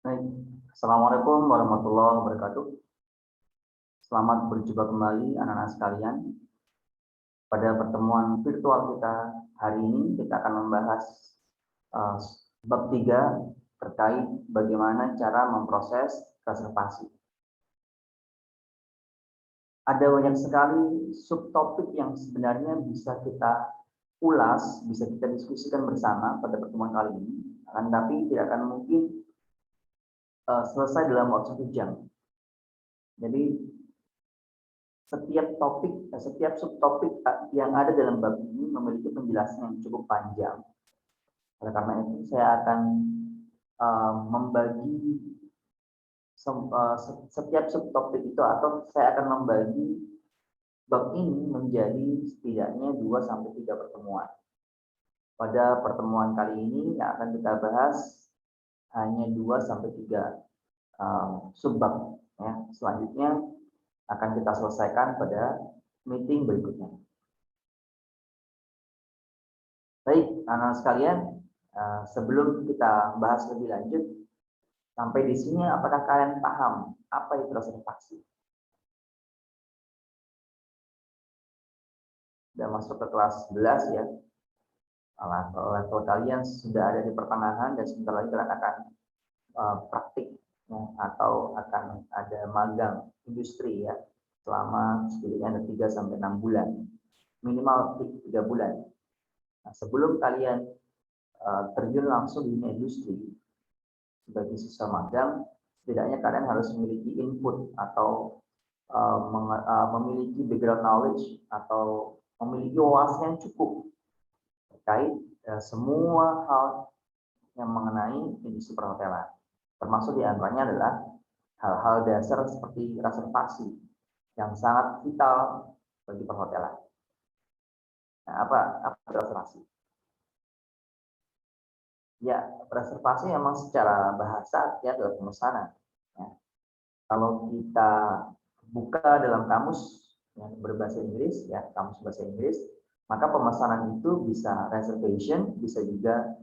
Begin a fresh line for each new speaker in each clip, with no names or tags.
Baik. Assalamualaikum warahmatullahi wabarakatuh. Selamat berjumpa kembali anak-anak sekalian. Pada pertemuan virtual kita hari ini kita akan membahas uh, bab 3 terkait bagaimana cara memproses reservasi. Ada banyak sekali subtopik yang sebenarnya bisa kita ulas, bisa kita diskusikan bersama pada pertemuan kali ini. Tapi tidak akan mungkin selesai dalam waktu 1 jam. Jadi setiap subtopik yang ada dalam bab ini memiliki penjelasan yang cukup panjang. Oleh karena itu, saya akan membagi setiap subtopik itu, atau saya akan membagi bab ini menjadi setidaknya 2-3 pertemuan. Pada pertemuan kali ini yang akan kita bahas hanya 2-3 subbab. Ya. Selanjutnya akan kita selesaikan pada meeting berikutnya. Baik, anak-anak sekalian, sebelum kita bahas lebih lanjut, sampai di sini apakah kalian paham apa itu reservasi? Sudah masuk ke kelas 11 ya. Level kalian sudah ada di pertengahan dan sebentar lagi kalian akan praktik ya, atau akan ada magang industri ya selama setidaknya 3-6 bulan, minimal 3 bulan. Nah, sebelum kalian terjun langsung di industri sebagai siswa magang, setidaknya kalian harus memiliki input atau memiliki background knowledge atau memiliki wawasan yang cukup terkait semua hal yang mengenai industri perhotelan. Termasuk diantaranya adalah hal-hal dasar seperti reservasi yang sangat vital bagi perhotelan. Nah, apa reservasi? Ya, reservasi memang secara bahasa artinya adalah pemesanan. Ya. Kalau kita buka dalam kamus yang berbahasa Inggris, ya kamus bahasa Inggris, maka pemesanan itu bisa reservation, bisa juga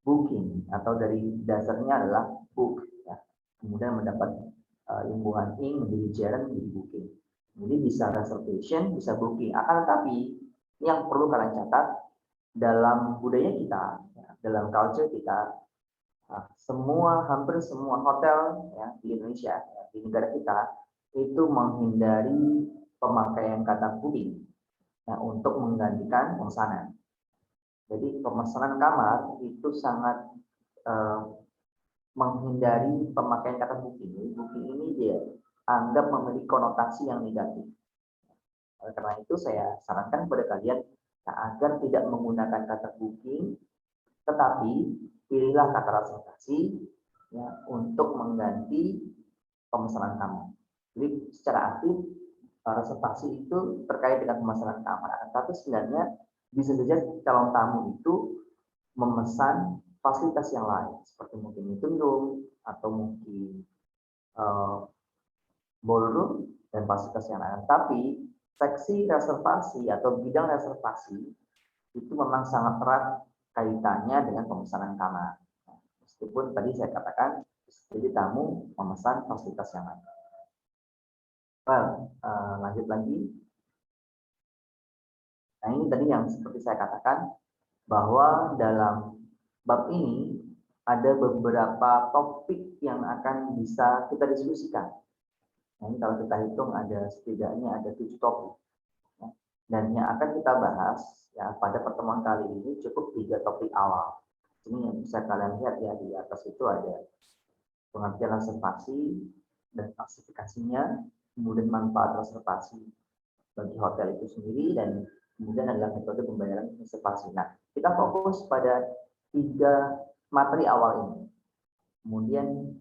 booking, atau dari dasarnya adalah book. Ya. Kemudian mendapat imbuhan ing menjadi gerund menjadi booking. Jadi bisa reservation, bisa booking. Akan tetapi yang perlu kalian catat dalam budaya kita, ya, dalam culture kita, hampir semua hotel ya, di Indonesia, ya, di negara kita, itu menghindari pemakaian kata booking ya, untuk menggantikan pemesanan. Jadi pemesanan kamar itu sangat menghindari pemakaian kata booking. Jadi booking ini dia anggap memiliki konotasi yang negatif. Oleh karena itu saya sarankan kepada kalian agar tidak menggunakan kata booking, tetapi pilihlah kata reservasi ya, untuk mengganti pemesanan kamar. Jadi secara aktif reservasi itu terkait dengan pemesanan kamar. Tapi sebenarnya bisa saja calon tamu itu memesan fasilitas yang lain, seperti mungkin meeting room atau mungkin ballroom dan fasilitas yang lain. Tapi seksi reservasi atau bidang reservasi itu memang sangat erat kaitannya dengan pemesanan kamar. Meskipun tadi saya katakan jadi tamu memesan fasilitas yang lain. Lanjut lagi. Nah ini tadi yang seperti saya katakan bahwa dalam bab ini ada beberapa topik yang akan bisa kita diskusikan. Nah, ini kalau kita hitung ada setidaknya ada 7 topik. Dan yang akan kita bahas ya pada pertemuan kali ini cukup 3 topik awal. Ini yang bisa kalian lihat ya di atas itu ada pengertian reservasi dan klasifikasinya, kemudian manfaat reservasi bagi hotel itu sendiri, dan kemudian adalah metode pembayaran reservasi. Nah, kita fokus pada 3 materi awal ini. Kemudian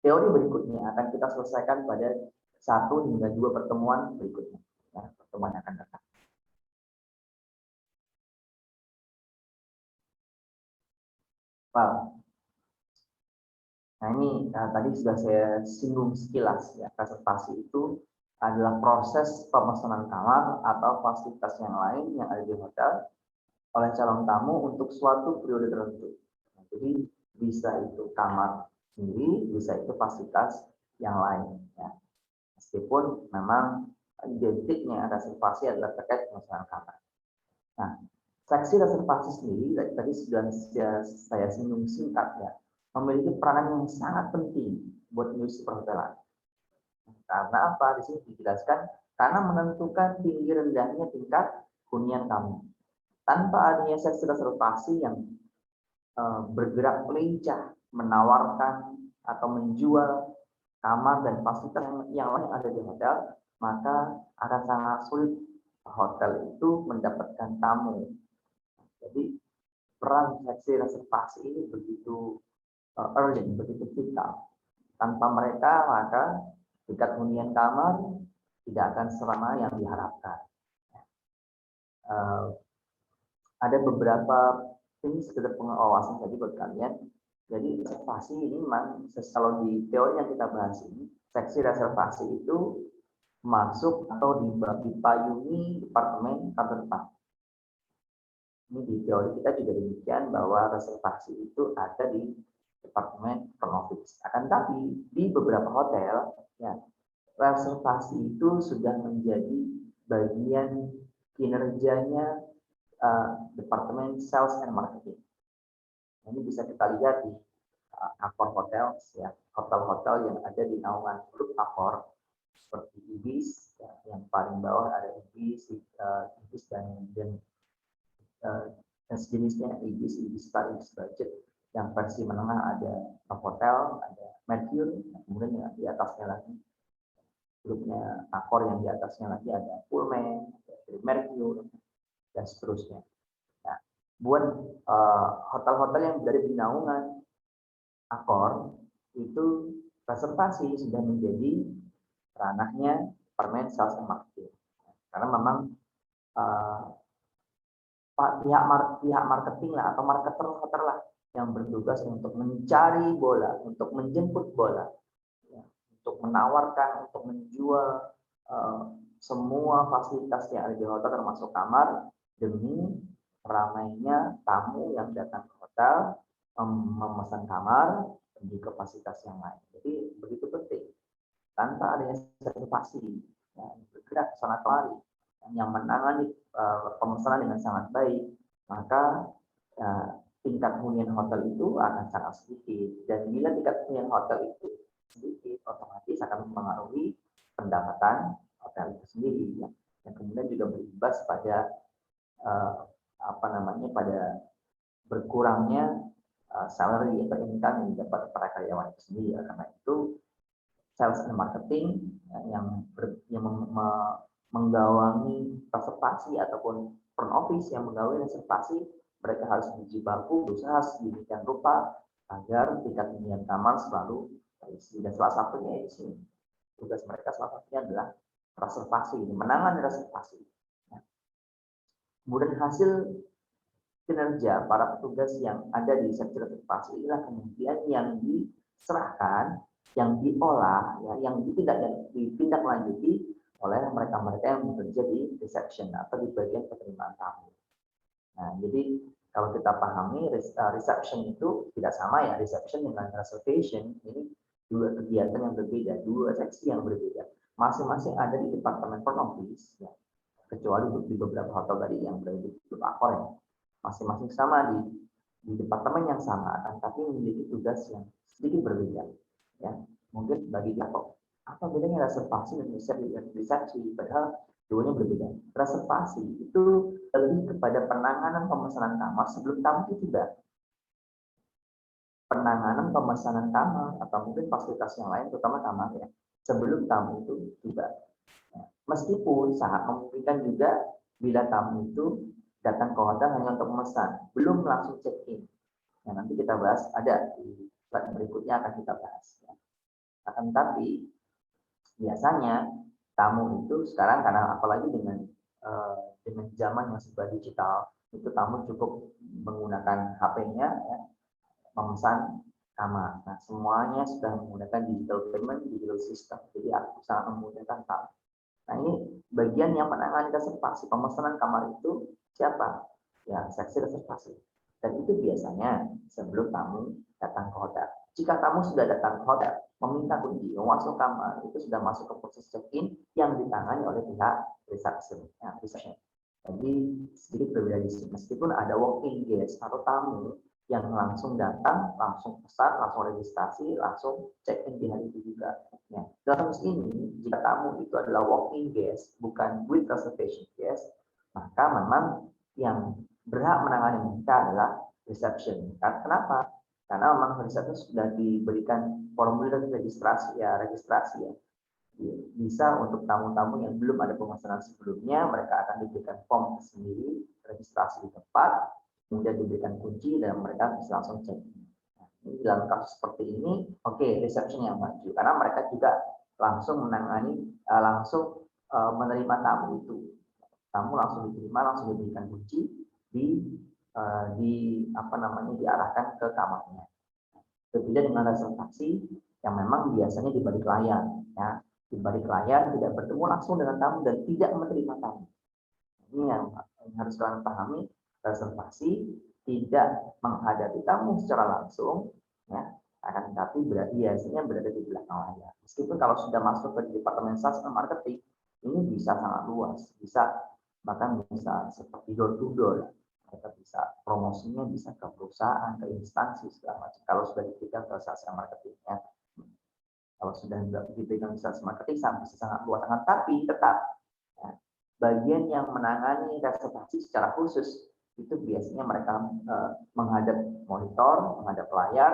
teori berikutnya akan kita selesaikan pada 1 hingga 2 pertemuan berikutnya. Ya, pertemuan yang akan datang. Nah ini tadi sudah saya singgung sekilas ya, reservasi itu adalah proses pemesanan kamar atau fasilitas yang lain yang ada di hotel oleh calon tamu untuk suatu periode tertentu. Nah, jadi bisa itu kamar sendiri, bisa itu fasilitas yang lain. Ya. Meskipun memang identiknya reservasi adalah terkait pemesanan kamar. Nah, seksi reservasi sendiri tadi sudah saya singgung singkat ya, memiliki peranan yang sangat penting buat industri perhotelan. Karena apa? Di sini dijelaskan karena menentukan tinggi rendahnya tingkat hunian kamu. Tanpa adanya seksi reservasi yang bergerak melincah, menawarkan atau menjual kamar dan fasilitas yang lain ada di hotel, maka akan sangat sulit hotel itu mendapatkan tamu. Jadi peran seksi reservasi ini begitu urgent, begitu vital. Tanpa mereka, maka tingkat hunian kamar tidak akan selama yang diharapkan. Ada beberapa ini sekedar pengawasan saja buat kalian. Jadi reservasi ini memang kalau di teori yang kita bahas ini, seksi reservasi itu masuk atau dipayungi departemen kantor depan. Ini di teori kita juga demikian bahwa reservasi itu ada di departemen front office. Akan tapi di beberapa hotel, ya, reservasi itu sudah menjadi bagian kinerjanya departemen sales and marketing. Ini bisa kita lihat di Accor Hotels, ya, hotel-hotel yang ada di naungan grup Accor seperti Ibis, ya, yang paling bawah ada Ibis, Ibis dan sejenisnya Ibis Paris Budget. Yang versi menengah ada Novotel, ada Mercure, kemudian yang di atasnya lagi grupnya Accor yang di atasnya lagi ada Pullman, Mercure, dan seterusnya. Nah, buat hotel-hotel yang berada di naungan Accor itu reservasi sudah menjadi ranahnya Departemen Sales and Marketing. Karena memang pihak marketing lah atau marketer hotel lah yang bertugas untuk mencari bola, untuk menjemput bola, ya, untuk menawarkan, untuk menjual semua fasilitas yang ada di hotel termasuk kamar demi ramainya tamu yang datang ke hotel memesan kamar dan juga fasilitas yang lain. Jadi begitu penting. Tanpa adanya reservasi, ya, bergerak sangat lari, yang menangani pemesanan dengan sangat baik, maka tingkat hunian hotel itu akan sangat sedikit. Dan bila tingkat hunian hotel itu sedikit, otomatis akan mempengaruhi pendapatan hotel itu sendiri, ya. Yang kemudian juga berimbas pada pada berkurangnya salary atau income yang didapat para karyawan itu sendiri. Karena itu sales and marketing yang menggawangi reservasi ataupun front office yang menggawangi reservasi, mereka harus berjibaku berusaha sedemikian rupa agar tingkat hunian kamar selalu terisi. Dan salah satunya di sini tugas mereka salah satunya adalah reservasi, menangani reservasi. Kemudian hasil kinerja para petugas yang ada di seksi reservasi inilah kemudian yang diserahkan, yang diolah, ya, yang ditindaklanjuti oleh mereka-mereka yang bekerja di reception atau di bagian penerimaan tamu. Nah, jadi kalau kita pahami reception itu tidak sama ya, reception dengan reservation ini dua kegiatan yang berbeda, dua seksi yang berbeda. Masing-masing ada di departemen front office, ya. Kecuali di beberapa hotel tadi yang berada di grup Accor ya. Masing-masing sama di departemen yang sama, tapi memiliki tugas yang sedikit berbeda. Ya, mungkin bagi apa bedanya reservasi dan resepsi? Padahal keduanya berbeda. Reservasi itu lebih kepada penanganan pemesanan kamar sebelum tamu itu tiba. Penanganan pemesanan kamar atau mungkin fasilitas yang lain, terutama kamar ya, sebelum tamu itu tiba. Meskipun sangat memungkinkan juga bila tamu itu datang ke hotel hanya untuk memesan, belum langsung check-in. Nah, nanti kita bahas, ada di slide berikutnya akan kita bahas. Akan tapi biasanya tamu itu sekarang, karena apalagi dengan zaman yang serba digital, itu tamu cukup menggunakan HP-nya ya, memesan kamar. Nah, semuanya sudah menggunakan digital payment, digital system. Jadi aku sangat memudahkan tamu. Nah, ini bagian yang menangani reservasi pemesanan kamar itu siapa? Ya, seksi reservasi. Dan itu biasanya sebelum tamu datang ke hotel. Jika tamu sudah datang ke hotel, meminta kunci, masuk kamar, itu sudah masuk ke proses check-in yang ditangani oleh pihak resepsi. Ya, jadi sedikit berbeda di sini. Meskipun ada walk-in guest atau tamu yang langsung datang, langsung pesan, langsung registrasi, langsung check-in di hari itu juga. Ya. Dalam kasus ini, jika tamu itu adalah walk-in guest, bukan with reservation guest, maka memang yang berhak menangani mereka adalah reception. Kenapa? Karena memang reception sudah diberikan formulir registrasi ya. Bisa untuk tamu-tamu yang belum ada pemesanan sebelumnya, mereka akan diberikan form sendiri, registrasi di tempat, kemudian diberikan kunci dan mereka bisa langsung check-in. Nah, dalam kasus seperti ini, oke, reception yang maju karena mereka juga langsung menangani, langsung menerima tamu itu. Tamu langsung diterima, langsung diberikan kunci, diarahkan ke kamarnya. Berbeda dengan reservasi yang memang biasanya di balik layar, ya. Di balik layar tidak bertemu langsung dengan tamu dan tidak menerima tamu. Ini yang harus kalian pahami. Reservasi tidak menghadapi tamu secara langsung, ya, akan tetapi biasanya berada di belakang layar. Meskipun kalau sudah masuk ke departemen sales dan marketing, ini bisa sangat luas, bahkan bisa seperti door to door. Mereka bisa promosinya bisa ke perusahaan, ke instansi segala macam. Kalau sudah diberikan ke sales dan marketingnya, kalau sudah diberikan ke sales marketing bisa sangat luas. Tapi tetap ya, bagian yang menangani reservasi secara khusus itu biasanya mereka menghadap monitor, menghadap layar,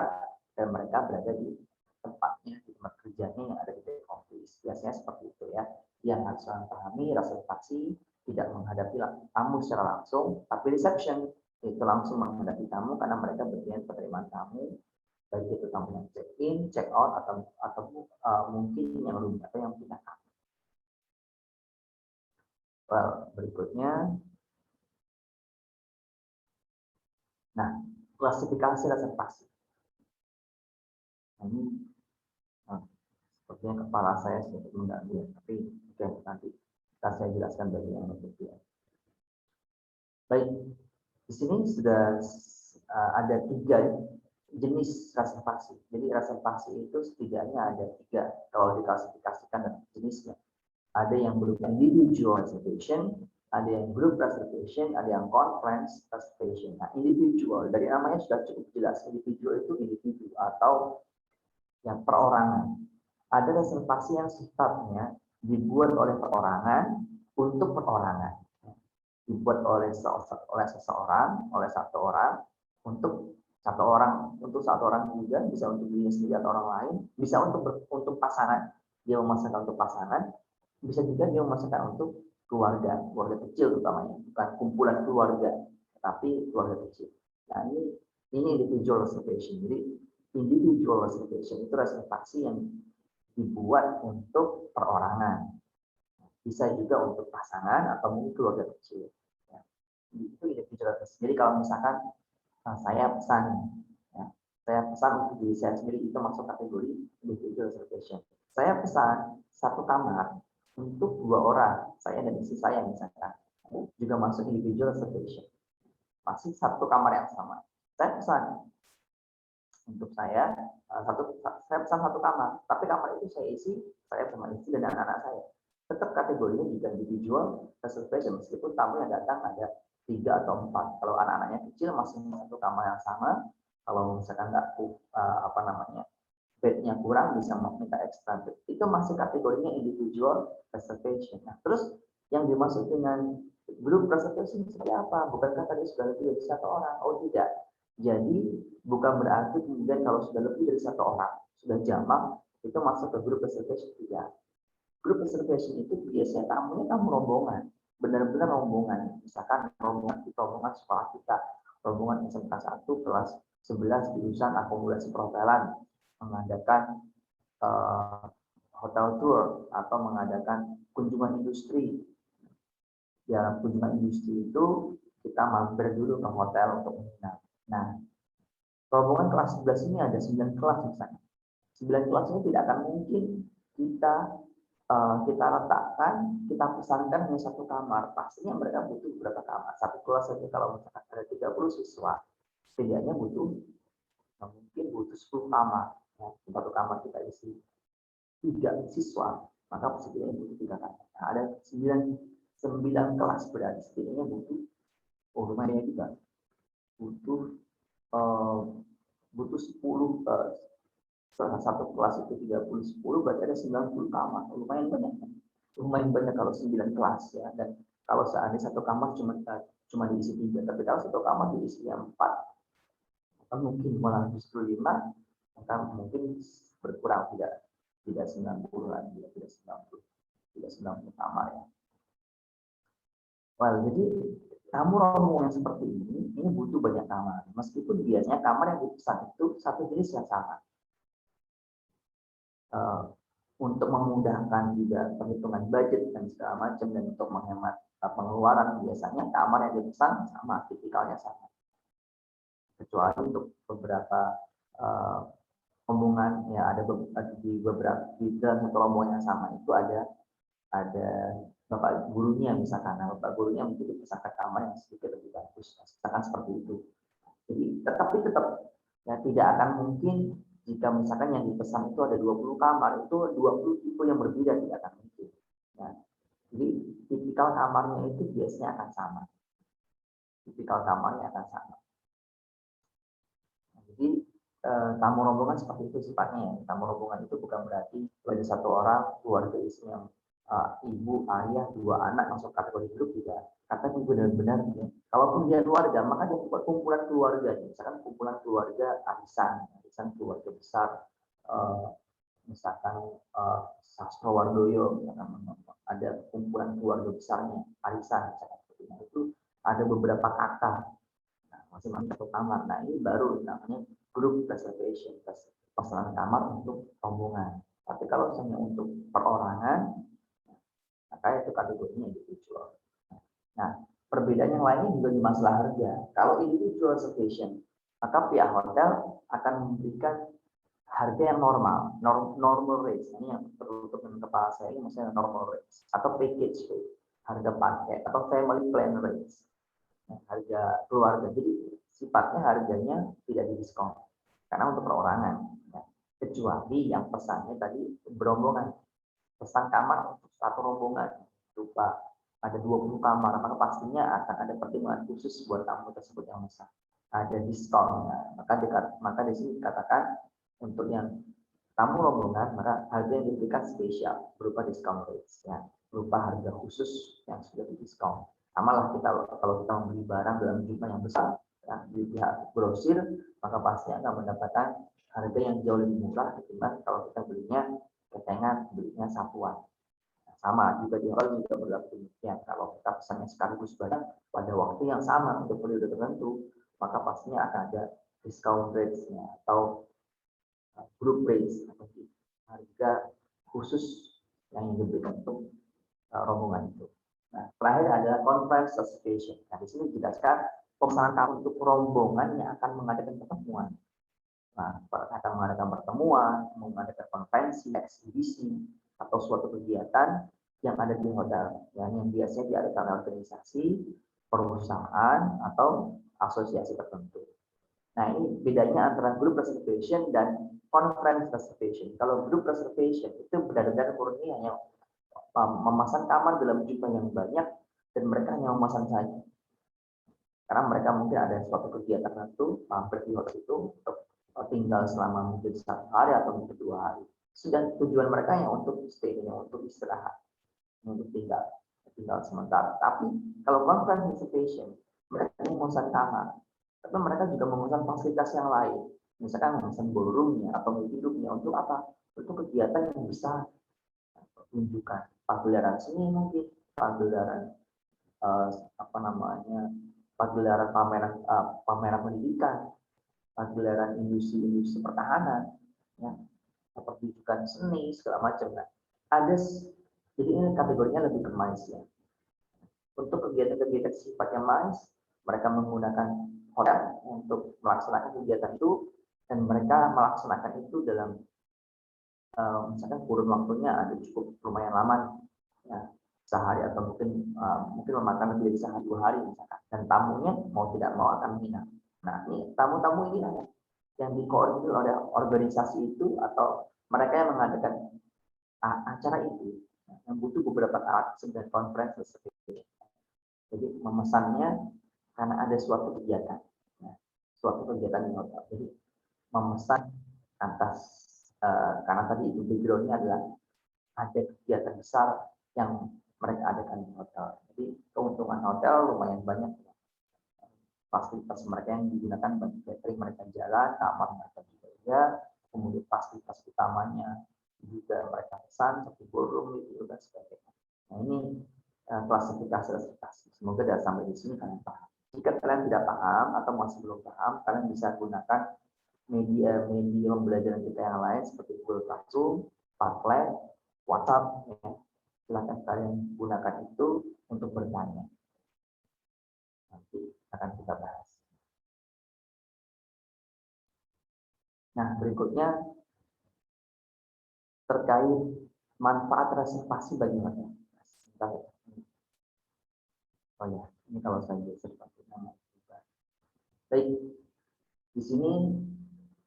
dan mereka berada di tempatnya, di tempat kerjanya yang ada di back office. Biasanya seperti itu ya. Yang harus kalian pahami, reservasi tidak menghadapi tamu secara langsung, tapi reception itu langsung menghadapi tamu karena mereka bagian penerimaan tamu, baik itu tamu yang check in, check out atau mungkin yang belum atau yang pindah kamar. Berikutnya, nah klasifikasi reservasi. Ini sepertinya kepala saya sedikit mengganggu, tapi nanti saya jelaskan bagian yang berikutnya. Baik, di sini sudah ada 3 jenis reservasi. Jadi reservasi itu setidaknya ada 3 kalau diklasifikasikan jenisnya. Ada yang berupa individual reservation, ada yang group reservation, ada yang conference reservation. Nah, individual dari namanya sudah cukup jelas. Individual itu individu atau yang perorangan. Ada reservasi yang sifatnya dibuat oleh perorangan untuk perorangan. Dibuat oleh seseorang, oleh satu orang, untuk satu orang juga, bisa untuk dirinya sendiri atau orang lain, bisa untuk pasangan, dia memasakkan untuk pasangan, bisa juga dia memasakkan untuk keluarga kecil utamanya, bukan kumpulan keluarga, tapi keluarga kecil. Nah, ini individual reservation. Jadi individual reservation itu reservasi yang dibuat untuk perorangan. Bisa juga untuk pasangan atau mungkin keluarga kecil. Ya. Itu individual reservation. Jadi kalau misalkan saya pesan, ya, saya pesan untuk diri saya sendiri, itu masuk kategori individual reservation. Saya pesan 1 kamar untuk 2 orang, saya dan istri saya misalkan, juga masuk individual reservation. Masih 1 kamar yang sama. Saya pesan untuk saya pesan 1 kamar, tapi kamar itu saya isi saya sama istri dan anak-anak saya. Tetap kategorinya juga individual reservation, meskipun tamu yang datang ada 3 atau 4. Kalau anak-anaknya kecil masih 1 kamar yang sama. Kalau misalkan nggak bednya kurang, bisa minta extra bed. Itu masih kategorinya individual reservation. Nah, terus yang dimaksud dengan group reservation seperti apa? Bukankah tadi sudah lebih dari 1 orang? Oh tidak. Jadi bukan berarti kemudian kalau sudah lebih dari 1 orang, sudah jamak, itu masuk ke group reservation. Tidak. Group reservation itu biasanya tamunya tamu rombongan, benar-benar rombongan. Misalkan rombongan sekolah kita, rombongan SMK 1 kelas 11 jurusan akomodasi perhotelan, mengadakan hotel tour atau mengadakan kunjungan industri. Dalam kunjungan industri itu kita mampir dulu ke hotel untuk menginap. Nah, rombongan kelas 11 ini ada 9 kelas misalnya. 9 kelas ini tidak akan mungkin kita letakkan, kita pesankan hanya 1 kamar. Pastinya mereka butuh berapa kamar. 1 kelas saja kalau misalkan ada 30 siswa, setidaknya butuh mungkin butuh 10 kamar. Ya, satu kamar kita isi 3 siswa, maka setidaknya butuh 3 kamar. Nah, ada 9 kelas berarti setidaknya lumayan juga butuh eh, butuh 10 satu kelas itu 30 10 berarti ada 90 kamar. Lumayan banyak kalau 9 kelas ya. Dan kalau seandainya satu kamar cuma diisi 3, tapi kalau satu kamar diisi 4 atau mungkin malah justru 5, maka mungkin berkurang tidak 90 lagi ya, tidak 90 kamar ya. Well, jadi tamu rombongan seperti ini butuh banyak kamar. Meskipun biasanya kamar yang dipesan itu satu jenis yang sama. Untuk memudahkan juga perhitungan budget dan segala macam dan untuk menghemat pengeluaran, biasanya kamar yang dipesan sama, tipikalnya sama. Kecuali untuk beberapa rombongan ya, ada di dalam satu rombongan yang sama itu ada bapak gurunya misalkan. Nah, bapak gurunya mungkin dipesankan kamar yang sedikit lebih bagus, misalkan seperti itu. Jadi tetap ya tidak akan mungkin jika misalkan yang dipesan itu ada 20 kamar, itu 20 tipe yang berbeda, tidak akan mungkin. Nah, jadi tipikal kamarnya itu biasanya akan sama. Tipikal kamarnya akan sama. Nah, jadi tamu rombongan seperti itu sifatnya ya. Tamu rombongan itu bukan berarti ada satu orang keluarga isinya ibu, ayah, 2 anak masuk kategori grup, tidak. Katanya benar-benar ya. Kalaupun dia keluarga, maka dia buat kumpulan keluarga. Misalkan kumpulan keluarga arisan keluarga besar, misalkan Sastrowardoyo, ada kumpulan keluarga besarnya arisan, misalkan itu ada beberapa kakak, masing-masing satu kamar. Nah, ini baru namanya group reservation, pesanan kamar untuk rombongan. Tapi kalau misalnya untuk perorangan, maka itu kategorinya individual. Nah, perbedaan yang lainnya juga di masalah harga. Kalau individual reservation, maka pihak hotel akan memberikan harga yang normal rates. Ini yang perlu untuk kepala saya, ini maksudnya normal rates atau package rate, harga paket atau family plan rates, harga keluarga. Jadi sifatnya harganya tidak didiskon karena untuk perorangan, ya. Kecuali yang pesannya tadi berombongan, pesan kamar untuk satu rombongan berupa ada 20 kamar, maka pastinya akan ada pertimbangan khusus buat tamu tersebut yang besar. Ada diskonnya. Maka di sini dikatakan untuk yang tamu rombongan, maka harga yang diberikan spesial berupa discount rates, ya, berupa harga khusus yang sudah didiskon. Sama lah kalau kita membeli barang dalam jumlah yang besar, ya, di pihak grosir, maka pasti akan mendapatkan harga yang jauh lebih murah ketimbang kalau kita belinya ketengan, belinya satuan. Nah, sama juga di hotel juga berlaku demikian. Kalau kita pesannya sekaligus barang pada waktu yang sama untuk periode tertentu, maka pastinya akan ada discount rates-nya atau group rates atau harga khusus yang diberikan untuk rombongan itu. Nah, terakhir adalah conference reservation. Nah, di sini dijelaskan pemesanan kamar untuk rombongan yang akan mengadakan pertemuan. Nah, akan mengadakan pertemuan, mengadakan konferensi, eksibisi, atau suatu kegiatan yang ada di hotel, yang biasanya diadakan oleh organisasi, perusahaan, atau asosiasi tertentu. Nah, ini bedanya antara group reservation dan conference reservation. Kalau group reservation itu benar-benar murni hanya memasang kamar dalam jumlah yang banyak dan mereka hanya memasang saja. Karena mereka mungkin ada suatu kegiatan tertentu mampir di hotel itu untuk tinggal selama mungkin 1 hari atau mungkin 2 hari. Sudah tujuan mereka yang untuk stay, yang untuk istirahat, untuk tinggal sementara. Tapi kalau conference reservation, mereka hanya memesan kamar, tapi mereka juga memesan fasilitas yang lain. Misalkan memesan ballroomnya atau hidupnya untuk apa? Untuk kegiatan yang besar, pertunjukan, pagelaran seni mungkin, pagelaran pagelaran pameran pendidikan, pagelaran industri pertahanan, ya, pertunjukan seni segala macam. Nah, jadi ini kategorinya lebih ke MICE ya. Untuk kegiatan-kegiatan sifatnya MICE, mereka menggunakan hotel untuk melaksanakan kegiatan itu dan mereka melaksanakan itu dalam misalkan kurun waktunya ada cukup lumayan lama, ya, sehari atau mungkin memakan lebih dari sehari 2 hari misalkan, dan tamunya mau tidak mau akan menginap. Nah, ini tamu-tamu ini yang dikoordinir oleh organisasi itu atau mereka yang mengadakan acara itu yang butuh beberapa alat dan konferensi seperti itu. Jadi memesannya karena ada suatu kegiatan, suatu kegiatan di hotel. Jadi memesan atas karena tadi itu backgroundnya adalah ada kegiatan besar yang mereka adakan di hotel. Jadi keuntungan hotel lumayan banyak. Fasilitas mereka yang digunakan bagi catering mereka jalan, kamar mereka juga ya, kemudian fasilitas utamanya juga mereka pesan seperti ballroom itu dan sebagainya. Nah ini klasifikasi. Semoga sudah sampai di sini kalian paham. Jika kalian tidak paham atau masih belum paham, kalian bisa gunakan media pembelajaran kita yang lain seperti Google Classroom, Padlet, WhatsApp. Ya. Silakan kalian gunakan itu untuk bertanya. Nanti akan kita bahas. Nah, berikutnya terkait manfaat reservasi bagi hotel. Oh ya, ini kalau saya reservasi nama. Baik, di sini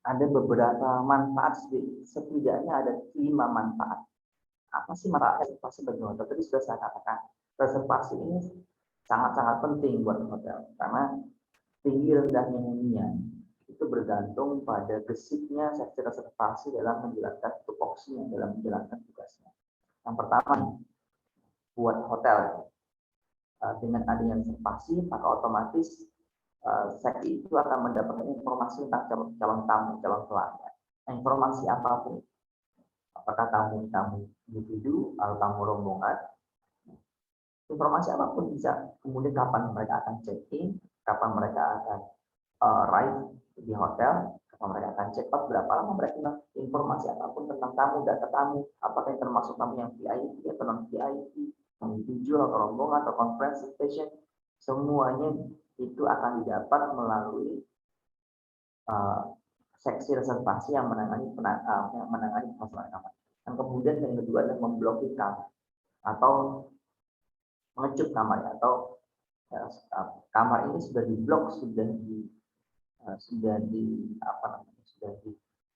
ada beberapa manfaat, setidaknya ada 5 manfaat. Apa sih manfaat reservasi bagi hotel? Tadi sudah saya katakan, reservasi ini sangat-sangat penting buat hotel karena tinggi rendahnya hunian itu bergantung pada gesitnya seksi reservasi dalam menjalankan tupoksinya, dalam menjalankan tugasnya. Yang pertama, buat hotel dengan adanya reservasi maka otomatis seksi itu akan mendapatkan informasi tentang calon tamu, calon pelanggan. Informasi apapun, apakah tamu individu atau tamu rombongan, informasi apapun bisa. Kemudian kapan mereka akan check-in, kapan mereka akan arrive di hotel, kapan mereka akan check out, berapa lama mereka, informasi apapun tentang tamu, data tamu, apakah yang termasuk tamu yang VIP atau non VIP, yang individual atau rombongan atau conference station, semuanya itu akan didapat melalui seksi reservasi yang menangani masalah kamar. Yang kemudian yang kedua adalah memblokir kamar atau mengecup kamar atau kamar ini sudah diblok, sudah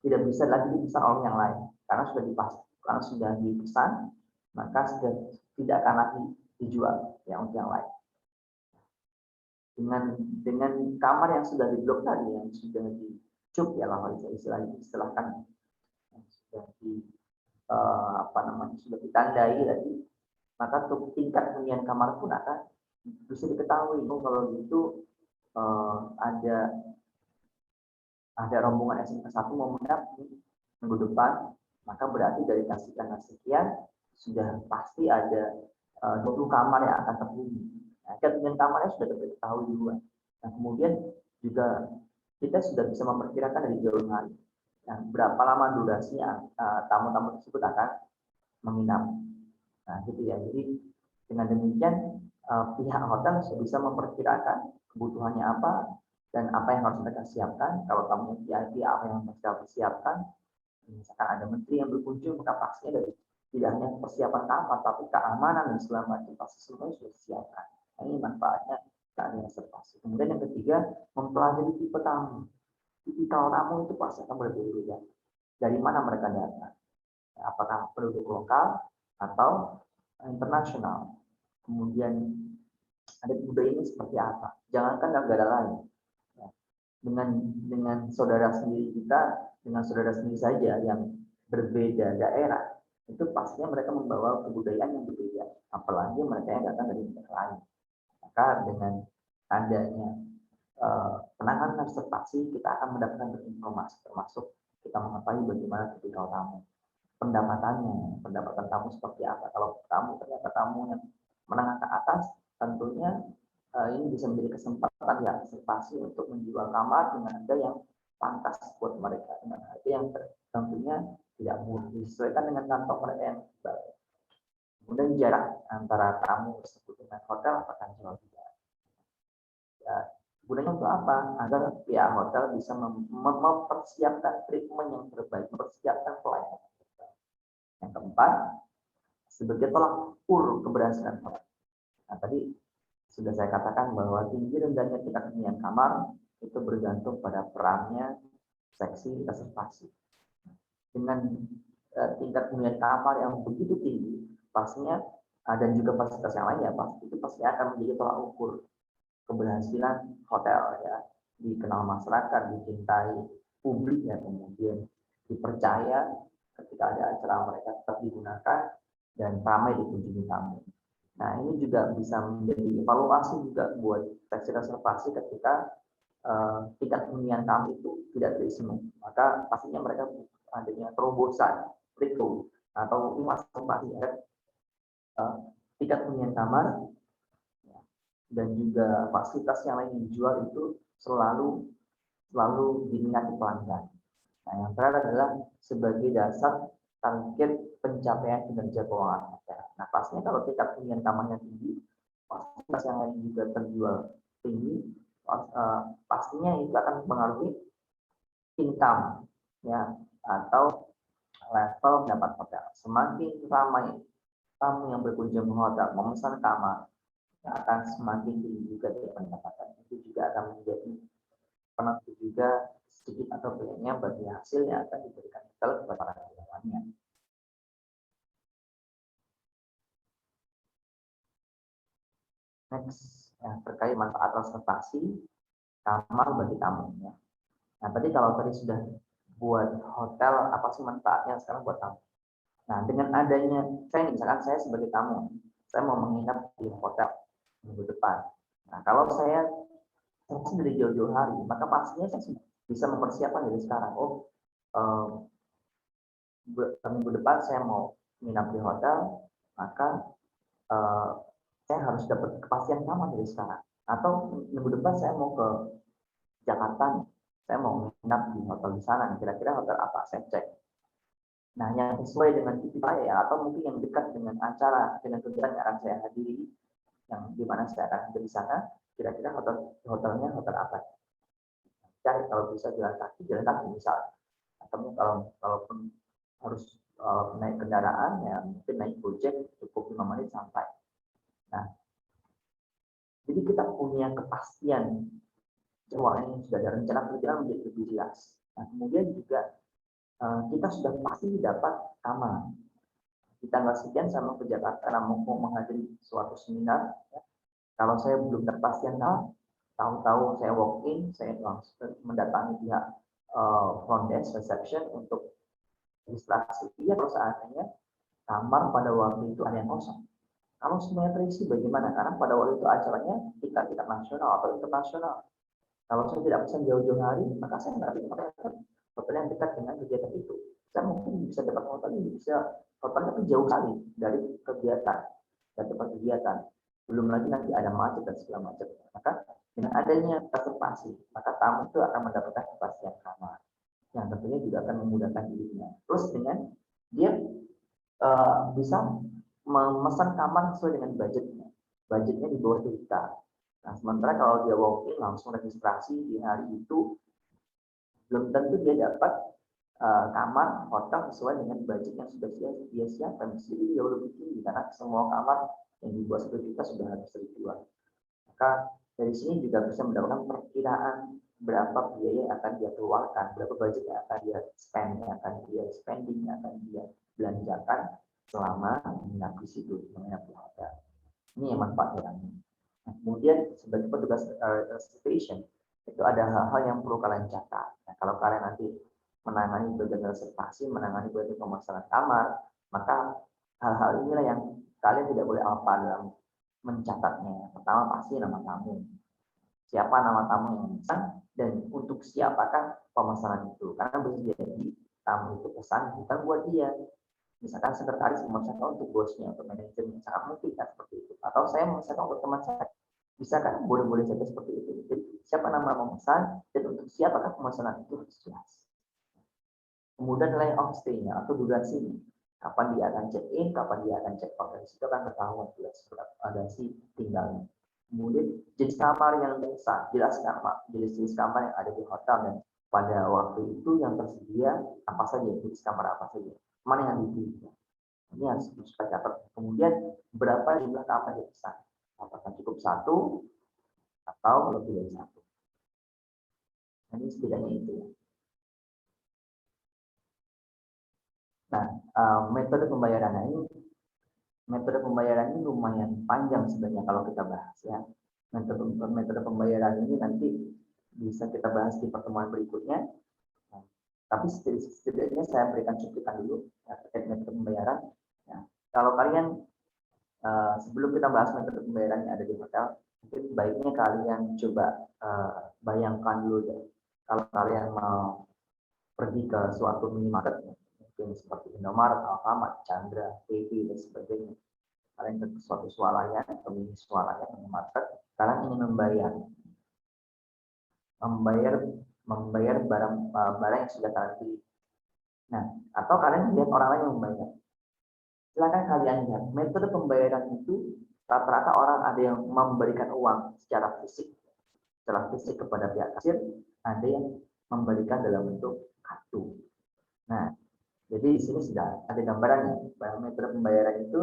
tidak bisa lagi dipesan oleh yang lain karena sudah dipesan, maka sudah tidak akan lagi dijual untuk yang lain. Dengan kamar yang sudah diblok tadi, yang sudah dicup ya lah istilahkan, sudah sudah ditandai tadi, maka untuk tingkat hunian kamar pun akan bisa diketahui. Kalau gitu ada rombongan SMK 1 mau menginap minggu depan, maka berarti dari sekian sudah pasti ada 20 kamar yang akan terhuni. Nah, dengan kamarnya sudah diketahui duluan. Nah, kemudian juga kita sudah bisa memperkirakan dari jauh hari berapa lama durasinya tamu-tamu tersebut akan menginap. Nah, gitu ya. Jadi dengan demikian pihak hotel sudah bisa memperkirakan kebutuhannya apa dan apa yang harus mereka siapkan. Kalau tamu VIP, apa yang mereka siapkan. Misalkan ada menteri yang berkunjung, maka pastinya dari tidak hanya persiapan kamar, tapi keamanan dan segala macam pasti semuanya sudah disiapkan. Nah, ini manfaatnya keadaan reservasi. Kemudian yang ketiga, mempelajari tipe tamu. Tipikal tamu itu pasti akan berbeda-beda. Dari mana mereka datang? Apakah penduduk lokal atau internasional? Kemudian ada budayanya seperti apa? Jangankan negara lain. Dengan saudara sendiri kita, dengan saudara sendiri saja yang berbeda daerah, itu pastinya mereka membawa kebudayaan yang berbeda. Apalagi mereka yang datang dari negara lain. Maka dengan adanya penanganan reservasi, kita akan mendapatkan informasi, termasuk kita mengetahui bagaimana tipikal tamu, pendapatan tamu seperti apa. Kalau tamu ternyata tamu yang menengah ke atas, tentunya ini bisa menjadi kesempatan ya reservasi untuk menjual kamar dengan harga yang pantas buat mereka, dengan harga yang tentunya tidak murah, disesuaikan dengan kantong mereka yang baik. Kemudian jarak antara tamu tersebut dengan hotel akan jauh tidak. Ya, gunanya untuk apa? Agar pihak hotel bisa mempersiapkan treatment yang terbaik, mempersiapkan pelayanan. Yang keempat, sebagai tolak ukur keberhasilan hotel. Nah, tadi sudah saya katakan bahwa tinggi rendahnya tingkat hunian kamar itu bergantung pada perannya seksi reservasi. Dengan tingkat hunian kamar yang begitu tinggi, pastinya dan juga fasilitas yang lainnya, pasti akan menjadi tolak ukur keberhasilan hotel ya, dikenal masyarakat, dicintai publik ya, kemudian dipercaya ketika ada acara mereka tetap digunakan dan ramai dikunjungi tamu. Nah, ini juga bisa menjadi evaluasi juga buat seksi reservasi ketika tingkat hunian tamu itu tidak terisi, maka pastinya mereka adanya terobosan, itu atau inovasi ya, tingkat hunian kamar dan juga fasilitas yang lain yang dijual itu selalu diminati pelanggan. Nah, yang terakhir adalah sebagai dasar target pencapaian kinerja keuangan hotel. Nah, pastinya kalau tingkat hunian kamarnya tinggi, fasilitas yang lain juga terjual tinggi, pastinya itu akan mempengaruhi income ya atau level pendapat hotel. Semakin ramai tamu yang berkunjung ke hotel memesan kamar, akan semakin tinggi juga dari pendapatan. Itu juga akan menjadi penentu juga sedikit atau banyaknya bagi hasil yang akan diberikan hotel kepada para karyawannya. Next, ya, terkait manfaat reservasi kamar bagi tamu. Ya. Nah, tadi kalau tadi sudah buat hotel, apa sih manfaatnya sekarang buat tamu? Nah, dengan adanya, misalkan saya sebagai tamu, saya mau menginap di hotel minggu depan. Nah, kalau saya dari jauh-jauh hari, maka pastinya saya bisa mempersiapkan dari sekarang. Minggu depan saya mau menginap di hotel, maka saya harus dapat kepastian kamar dari sekarang. Atau minggu depan saya mau ke Jakarta, saya mau menginap di hotel di sana. Kira-kira hotel apa? Saya cek. Nah, yang sesuai dengan tipe saya ya, atau mungkin yang dekat dengan acara, dengan kegiatan yang akan saya hadiri, yang di mana saya akan hadir di sana, kira-kira hotelnya hotel apa? Cari kalau bisa jalan kaki misalnya. Atau kalaupun harus naik kendaraan ya mungkin naik Gojek cukup 5 menit sampai. Nah, jadi kita punya kepastian keuangan yang sudah ada rencana perjalanan menjadi lebih jelas. Nah, kemudian juga kita sudah pasti dapat kamar. Di tanggal sekian saya mau ke Jakarta karena mau menghadiri suatu seminar. Ya. Kalau saya belum terpastian tahu-tahu saya walk in, saya langsung mendatangi pihak front desk reception untuk registrasi. Iya, kalau seandainya kamar pada waktu itu ada yang kosong. Kalau semuanya terisi bagaimana? Karena pada waktu itu acaranya tingkat nasional atau internasional. Kalau saya tidak pesan jauh-jauh hari, maka saya nggak bisa hotel yang dekat dengan kegiatan itu. Saya mungkin bisa dapat hotel ini, bisa hotel tapi jauh sekali dari kegiatan, dari tempat kegiatan. Belum lagi nanti ada macet dan segala macam. Maka dengan adanya reservasi, maka tamu itu akan mendapatkan kepastian kamar, yang tentunya juga akan memudahkan dirinya. Terus dengan dia bisa memesan kamar sesuai dengan budgetnya. Budgetnya di bawah juta. Nah, sementara kalau dia walk-in langsung registrasi di hari itu, belum tentu dia dapat kamar hotel sesuai dengan budget yang sudah dia siapkan. Jadi jauh lebih tinggi karena semua kamar yang dibuat 1 juta sudah habis terjual. Maka dari sini juga bisa mendapatkan perkiraan berapa biaya yang akan dia keluarkan, berapa budget yang akan dia spend, yang akan dia spending, yang akan dia belanjakan selama menginap di situ, menginap di hotel. Ini yang manfaatnya. Nah, kemudian sebagai petugas reservation itu ada hal-hal yang perlu kalian catat. Nah, kalau kalian nanti menangani bagian reservasi, menangani bagian pemasaran kamar, maka hal-hal inilah yang kalian tidak boleh lupa dalam mencatatnya. Pertama pasti nama tamu. Siapa nama tamu yang memesan dan untuk siapakah pemesanan itu. Karena bisa jadi tamu itu pesan bukan buat dia. Misalkan sekretaris memesan untuk bosnya, untuk manajernya, sangat mungkin kan seperti itu. Atau saya memesan untuk teman saya. Bisa kan boleh-boleh saja seperti itu. Jadi siapa nama memesan dan untuk siapakah pemesanan itu harus jelas. Kemudian nilai of stay-nya atau durasinya. Kapan dia akan check in, kapan dia akan check out. Dari situ akan ketahuan durasi tinggalnya. Kemudian jenis kamar yang bisa, jenis kamar yang ada di hotel dan pada waktu itu yang tersedia apa saja, jenis kamar apa saja, mana yang dipilih. Ini harus dicatat. Kemudian berapa jumlah kamar yang bisa, apakah cukup 1 atau lebih dari 1. Ini setidaknya itu. Nah, metode pembayaran ini lumayan panjang sebenarnya kalau kita bahas ya. Metode pembayaran ini nanti bisa kita bahas di pertemuan berikutnya. Nah, tapi setidaknya saya berikan cuplikan dulu ya, terkait metode pembayaran. Ya, kalau kalian sebelum kita bahas metode pembayaran yang ada di hotel, mungkin baiknya kalian coba bayangkan dulu deh. Kalau kalian mau pergi ke suatu minimarket, mungkin seperti Indomaret, Alfamart, Chandra, TV, dan sebagainya. Kalian ke suatu swalayan atau mini swalayan minimarket, kalian ingin membayar barang yang sudah kalian beli. Nah, atau kalian lihat orang lain yang membayar. Silakan kalian lihat metode pembayaran itu rata-rata orang ada yang memberikan uang secara fisik kepada pihak kasir, ada yang memberikan dalam bentuk kartu. Nah, jadi di sini sudah ada gambarannya bahwa metode pembayaran itu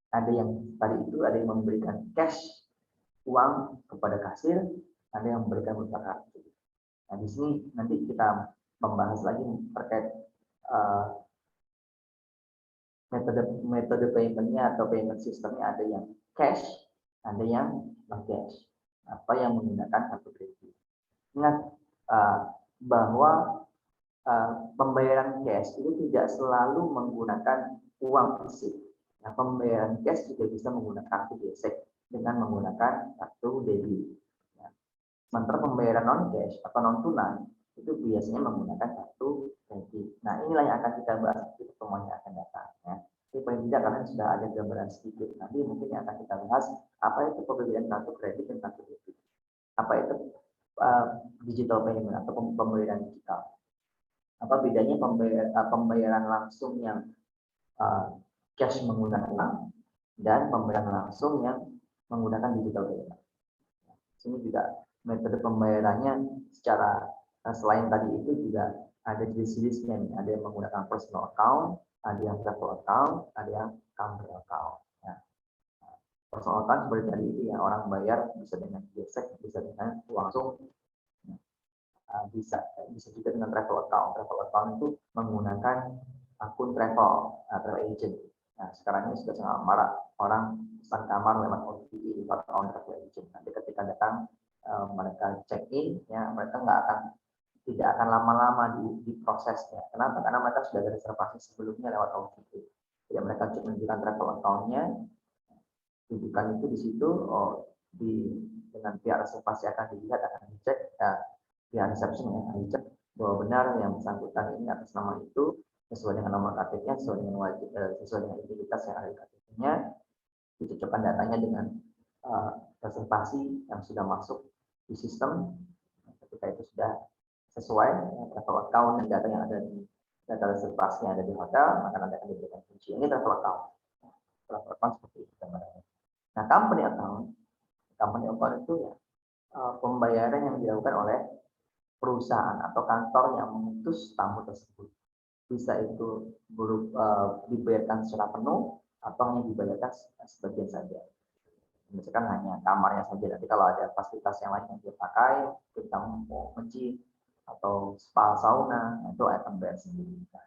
ada yang tadi itu ada yang memberikan cash uang kepada kasir, ada yang memberikan berupa kartu. Nah, di sini nanti kita membahas lagi terkait metode payment-nya atau payment sistemnya, ada yang cash, ada yang non cash, apa yang menggunakan kartu kredit. Ingat bahwa pembayaran cash itu tidak selalu menggunakan uang fisik. Nah, pembayaran cash juga bisa menggunakan kartu gesek dengan menggunakan kartu debit. Nah, sementara pembayaran non cash atau non tunai itu biasanya menggunakan kartu kredit. Nah, inilah yang akan kita bahas di pertemuan yang akan datang. Ya. Jadi paling tidak kalian sudah ada gambaran sedikit. Nanti mungkin yang akan kita bahas apa itu perbedaan kartu kredit dan kartu debit. Apa itu digital payment atau pembayaran digital. Apa bedanya pembayaran langsung yang cash menggunakan uang dan pembayaran langsung yang menggunakan digital payment. Sini juga metode pembayarannya secara selain tadi itu juga ada jenis-jenisnya nih. Ada yang menggunakan personal account, ada yang travel account, ada yang company account. Ya. Personal account seperti tadi itu ya, orang bayar bisa dengan gesek, bisa dengan langsung, bisa juga dengan travel account. Travel account itu menggunakan akun travel agent. Nah, sekarang ini sudah sangat marak orang pesan kamar lewat OTA di account travel agent. Nanti ketika datang mereka check in, ya mereka tidak akan lama-lama di prosesnya. Kenapa? Karena mereka sudah ada reservasi sebelumnya lewat OTA. Jadi mereka cuma menunjukkan travel account-nya, rujukan itu di situ, dengan pihak reservasi akan dilihat, akan dicek, pihak reception ya, akan dicek bahwa benar yang bersangkutan ini atas nama itu sesuai dengan nomor KTP-nya, sesuai dengan identitas yang ada di KTP-nya, dicocokkan datanya dengan reservasi yang sudah masuk di sistem. Ketika itu sudah sesuai travel account dan data yang ada di data reservasi yang ada di hotel, maka nanti akan diberikan kunci. Ini travel account. Travel account seperti itu gambarnya. Nah, company account itu ya pembayaran yang dilakukan oleh perusahaan atau kantor yang mengutus tamu tersebut. Bisa itu dibayarkan secara penuh atau hanya dibayarkan sebagian saja. Misalkan hanya kamarnya saja. Nanti kalau ada fasilitas yang lain yang dia pakai, kita mau masjid atau spa, sauna, itu akan bayar sendiri. Nah,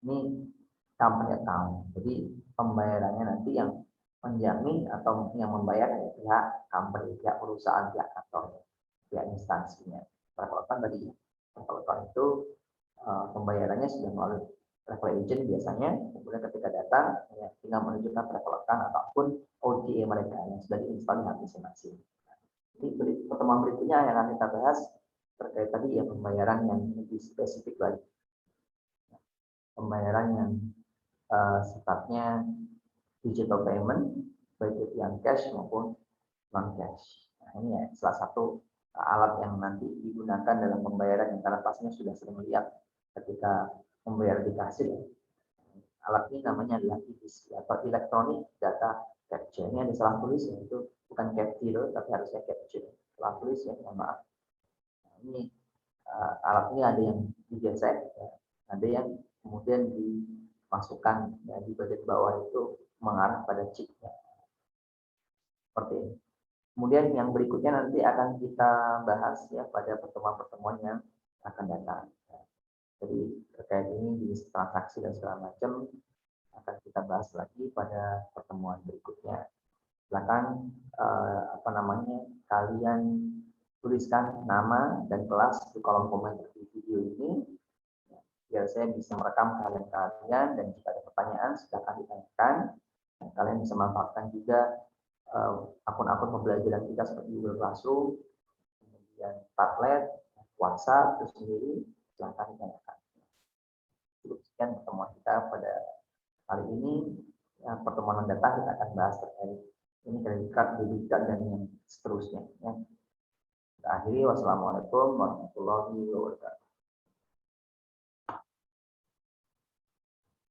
ini company account. Jadi pembayarannya nanti yang menjamin atau yang membayar pihak company, pihak perusahaan, pihak kantor, pihak instansinya. Travel account tadi, travel account itu pembayarannya sudah melalui travel agent biasanya, kemudian ketika datang ya, tinggal menunjukkan travel account ataupun OTA mereka yang sudah diinstal di masing-masing. Jadi pertemuan berikutnya yang akan kita bahas terkait tadi ya pembayaran yang lebih spesifik lagi, pembayaran yang sifatnya digital payment, baik itu yang cash maupun non cash. Nah, ini ya salah satu alat yang nanti digunakan dalam pembayaran yang karena pastinya sudah sering lihat ketika membayar di kasir. Alat ini namanya adalah EDC atau Electronic Data Capture. Ini ada salah tulis, yaitu bukan capture tapi harusnya capture. Salah tulis ya, mohon maaf. Nah, ini alat ini ada yang digesek, ya. Ada yang kemudian dimasukkan ya, di bagian bawah itu mengarah pada chip. Ya. Seperti ini. Kemudian yang berikutnya nanti akan kita bahas ya pada pertemuan-pertemuan yang akan datang. Jadi terkait ini jenis transaksi dan segala macam akan kita bahas lagi pada pertemuan berikutnya. Silakan kalian tuliskan nama dan kelas di kolom komentar di video ini biar saya bisa merekam kalian dan jika ada pertanyaan silakan ditanyakan. Kalian bisa manfaatkan juga akun-akun pembelajaran kita seperti Google Classroom, kemudian Padlet, WhatsApp itu sendiri silakan ditanyakan. Cukup sekian pertemuan kita pada kali ini. Pertemuan mendatang kita akan bahas terkait ini kredit card, debit card, dan yang seterusnya. Kita akhiri, wassalamualaikum warahmatullahi wabarakatuh.